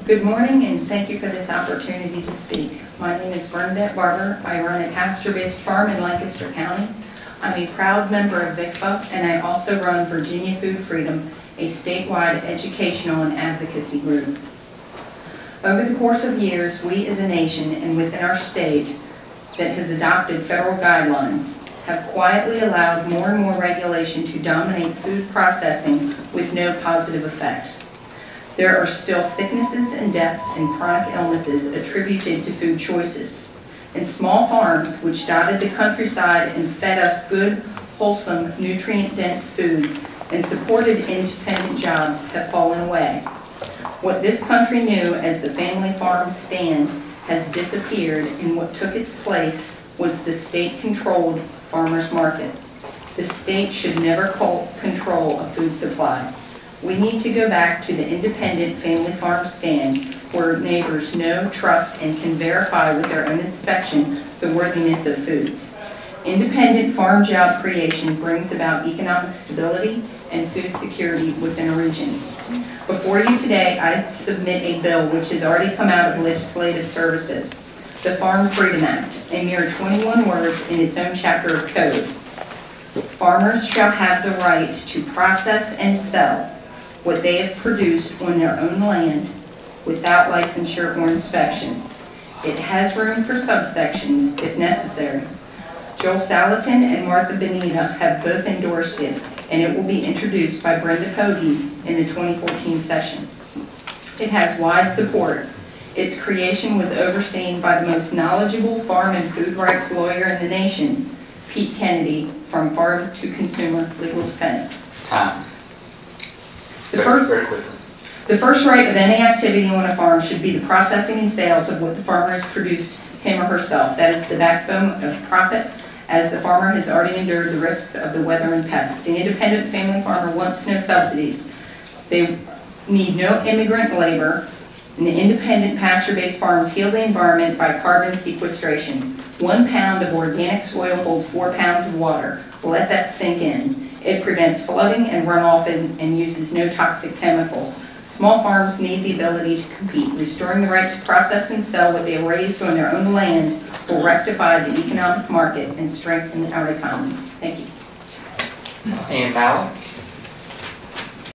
Good morning, and thank you for this opportunity to speak. My name is Bernadette Barber. I run a pasture-based farm in Lancaster County. I'm a proud member of VICFA, and I also run Virginia Food Freedom, a statewide educational and advocacy group. Over the course of years, we as a nation and within our state that has adopted federal guidelines have quietly allowed more and more regulation to dominate food processing with no positive effects. There are still sicknesses and deaths and chronic illnesses attributed to food choices. And small farms, which dotted the countryside and fed us good, wholesome, nutrient-dense foods and supported independent jobs, have fallen away. What this country knew as the family farm stand has disappeared, and what took its place was the state-controlled farmer's market. The state should never control a food supply. We need to go back to the independent family farm stand where neighbors know, trust, and can verify with their own inspection the worthiness of foods. Independent farm job creation brings about economic stability and food security within a region. Before you today, I submit a bill which has already come out of Legislative Services, the Farm Freedom Act, a mere 21 words in its own chapter of code. Farmers shall have the right to process and sell what they have produced on their own land without licensure or inspection. It has room for subsections if necessary. Joel Salatin and Martha Benita have both endorsed it, and it will be introduced by Brenda Pogge in the 2014 session. It has wide support. Its creation was overseen by the most knowledgeable farm and food rights lawyer in the nation, Pete Kennedy, from Farm to Consumer Legal Defense. Time. Very quickly. The first right of any activity on a farm should be the processing and sales of what the farmer has produced him or herself. That is the backbone of profit, as the farmer has already endured the risks of the weather and pests. The independent family farmer wants no subsidies. They need no immigrant labor, and the independent pasture-based farms heal the environment by carbon sequestration. 1 pound of organic soil holds 4 pounds of water. Let that sink in. It prevents flooding and runoff and uses no toxic chemicals. Small farms need the ability to compete. Restoring the right to process and sell what they have raised on their own land will rectify the economic market and strengthen our economy. Thank you. Ann Malik.